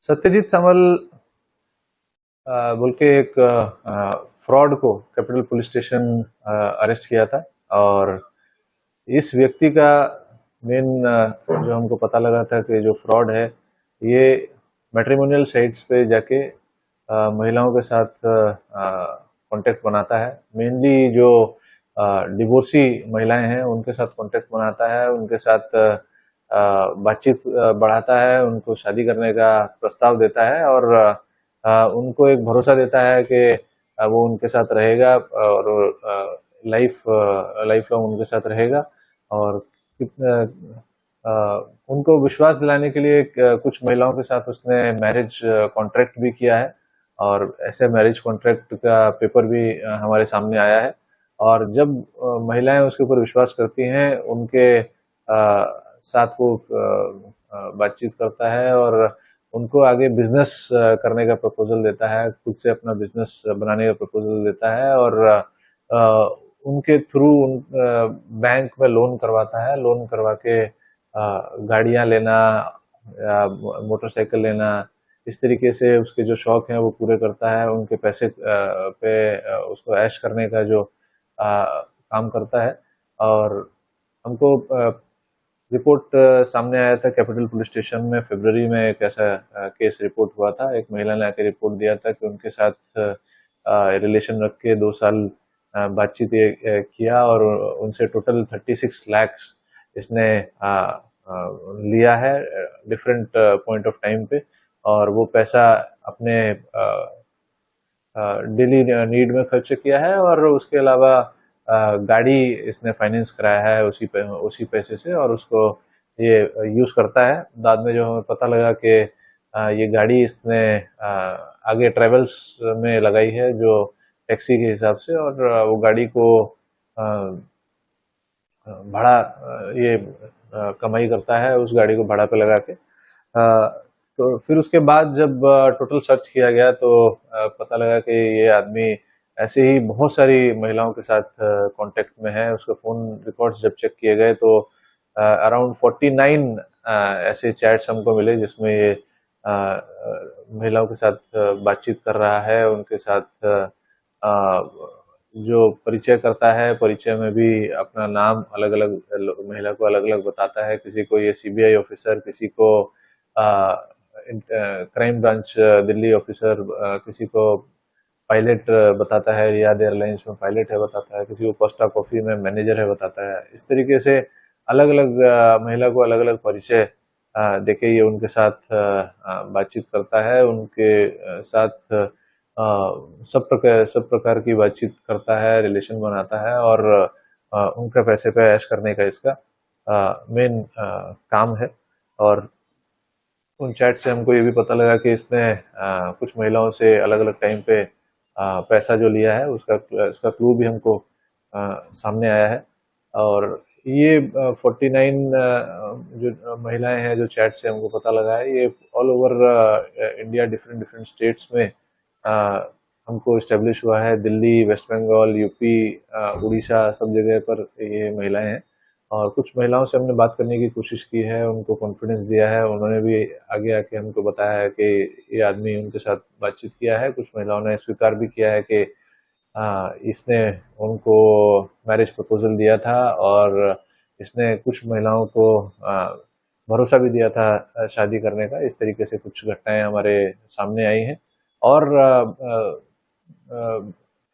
सत्यजीत समल बोल के एक फ्रॉड को कैपिटल पुलिस स्टेशन अरेस्ट किया था। और इस व्यक्ति का मेन जो हमको पता लगा था कि जो फ्रॉड है ये मैट्रिमोनियल साइट्स पे जाके महिलाओं के साथ कांटेक्ट बनाता है। मेनली जो डिवोर्सी महिलाएं हैं उनके साथ कांटेक्ट बनाता है, उनके साथ बातचीत बढ़ाता है, उनको शादी करने का प्रस्ताव देता है और उनको एक भरोसा देता है कि वो उनके साथ रहेगा और लाइफ लाइफ लॉन्ग उनके साथ रहेगा। और उनको विश्वास दिलाने के लिए कुछ महिलाओं के साथ उसने मैरिज कॉन्ट्रैक्ट भी किया है और ऐसे मैरिज कॉन्ट्रैक्ट का पेपर भी हमारे सामने आया है। और जब महिलाएं उसके ऊपर विश्वास करती हैं, उनके साथ वो बातचीत करता है और उनको आगे बिजनेस करने का प्रपोजल देता है, खुद से अपना बिजनेस बनाने का प्रपोजल देता है और उनके थ्रू बैंक में लोन करवाता है। लोन करवा के गाड़ियां लेना या मोटरसाइकिल लेना, इस तरीके से उसके जो शौक हैं वो पूरे करता है। उनके पैसे पे उसको ऐश करने का जो काम करता है। और हमको रिपोर्ट सामने आया था कैपिटल पुलिस स्टेशन में फरवरी में, एक ऐसा केस रिपोर्ट हुआ था। एक महिला ने आके रिपोर्ट दिया था कि उनके साथ रिलेशन रख के 2 साल बातचीत किया और उनसे टोटल 36 लाख इसने लिया है डिफरेंट पॉइंट ऑफ टाइम पे। और वो पैसा अपने डेली नीड में खर्च किया है और उसके अलावा गाड़ी इसने फाइनेंस कराया है उसी पैसे से और उसको ये यूज करता है। बाद में जो हमें पता लगा कि ये गाड़ी इसने आगे ट्रेवल्स में लगाई है जो टैक्सी के हिसाब से, और वो गाड़ी को भाड़ा ये कमाई करता है उस गाड़ी को भाड़ा पे लगा के। तो फिर उसके बाद जब टोटल सर्च किया गया तो पता लगा कि ये आदमी ऐसे ही बहुत सारी महिलाओं के साथ कांटेक्ट में है। उसके फोन रिकॉर्ड्स जब चेक किए गए तो अराउंड 49 ऐसे चैट्स हमको मिले जिसमें ये महिलाओं के साथ बातचीत कर रहा है, उनके साथ जो परिचय करता है, परिचय में भी अपना नाम अलग अलग महिला को अलग अलग बताता है। किसी को ये सीबीआई ऑफिसर, किसी को क्राइम ब्रांच दिल्ली ऑफिसर, किसी को पायलट बताता है, रियाद एयरलाइंस में पायलट है बताता है, किसी को कोस्टा कॉफी में मैनेजर है बताता है। इस तरीके से अलग अलग महिला को अलग अलग परिचय देके ये उनके साथ बातचीत करता है, उनके साथ सब प्रकार की बातचीत करता है, रिलेशन बनाता है और उनका पैसे पे ऐश करने का इसका मेन काम है। और उन चैट से हमको ये भी पता लगा कि इसने कुछ महिलाओं से अलग अलग टाइम पे पैसा जो लिया है उसका क्लू भी हमको सामने आया है। और ये 49 जो महिलाएं हैं जो चैट से हमको पता लगा है, ये all over India different different states में हमको इस्टेब्लिश हुआ है। दिल्ली, वेस्ट बंगाल, यूपी, उड़ीसा, सब जगह पर ये महिलाएं हैं। और कुछ महिलाओं से हमने बात करने की कोशिश की है, उनको कॉन्फिडेंस दिया है, उन्होंने भी आगे आके हमको बताया है कि ये आदमी उनके साथ बातचीत किया है। कुछ महिलाओं ने स्वीकार भी किया है कि इसने उनको मैरिज प्रपोजल दिया था और इसने कुछ महिलाओं को भरोसा भी दिया था शादी करने का। इस तरीके से कुछ घटनाएं हमारे सामने आई हैं और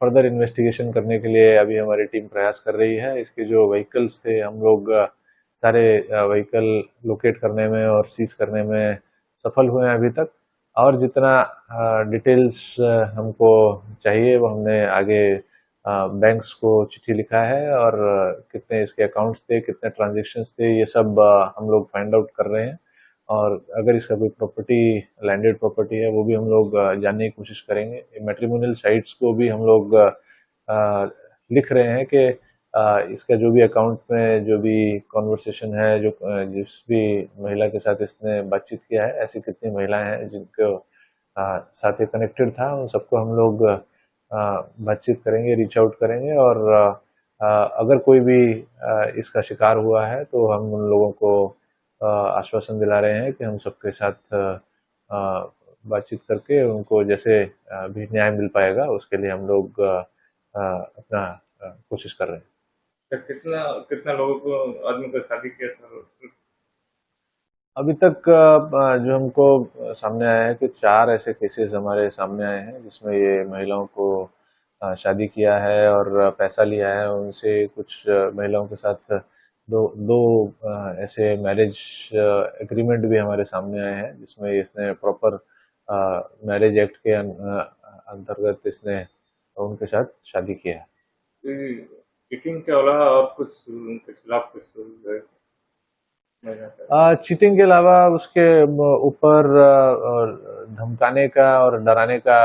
फर्दर इन्वेस्टिगेशन करने के लिए अभी हमारी टीम प्रयास कर रही है। इसके जो व्हीकल्स थे, हम लोग सारे व्हीकल लोकेट करने में और सीज करने में सफल हुए हैं अभी तक। और जितना डिटेल्स हमको चाहिए वो हमने आगे बैंक्स को चिट्ठी लिखा है और कितने इसके अकाउंट्स थे, कितने ट्रांजैक्शंस थे, ये सब हम लोग फाइंड आउट कर रहे हैं। और अगर इसका कोई प्रॉपर्टी, लैंडेड प्रॉपर्टी है, वो भी हम लोग जानने की कोशिश करेंगे। मैट्रिमोनियल साइट्स को भी हम लोग लिख रहे हैं कि इसका जो भी अकाउंट में जो भी कॉन्वर्सेशन है, जो जिस भी महिला के साथ इसने बातचीत किया है, ऐसी कितनी महिलाएं हैं जिनको साथ ही कनेक्टेड था, उन सबको हम लोग बातचीत करेंगे, रीच आउट करेंगे। और अगर कोई भी इसका शिकार हुआ है तो हम उन लोगों को आश्वासन दिला रहे हैं कि हम सबके साथ बातचीत करके उनको जैसे भी न्याय मिल पाएगा उसके लिए हम लोग अपना कोशिश कर रहे हैं। तो कितना कितना लोगों को आदमी को शादी किया था? अभी तक जो हमको सामने आया है कि 4 ऐसे केसेस हमारे सामने आए हैं जिसमें ये महिलाओं को शादी किया है और पैसा लिया है उनसे। कुछ महिलाओं के साथ दो दो ऐसे मैरिज एग्रीमेंट भी हमारे सामने आए हैं जिसमें इसने प्रॉपर मैरिज एक्ट के अंतर्गत इसने उनके साथ शादी किया है। चीटिंग के अलावा और कुछ उनके खिलाफ कुछ है? मैं जानता हूँ। चीटिंग के अलावा उसके ऊपर धमकाने का और डराने का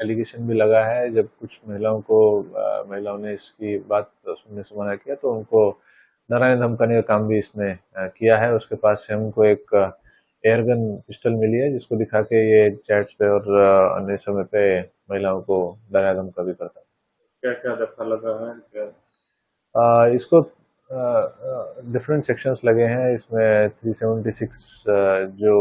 एलिगेशन भी लगा है। जब कुछ महिलाओं ने इसकी बात सुनने से मना किया तो उनको डराने धमकाने का काम भी इसने किया है। उसके पास से हमको एक एयरगन पिस्टल मिली है जिसको दिखा के ये चैट्स पे और अन्य समय पे महिलाओं को डरा धमका भी करता है। क्या क्या दफा लगा है क्या? इसको डिफरेंट सेक्शंस लगे हैं इसमें। 376 जो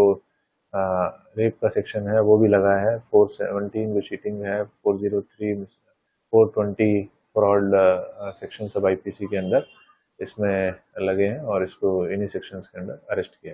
रेप का सेक्शन है वो भी लगा है। 417 जो चीटिंग है, 403, 420 फ्रॉड सेक्शन सब आईपीसी के अंदर इसमें लगे हैं और इसको इन्हीं सेक्शंस के अंदर अरेस्ट किया।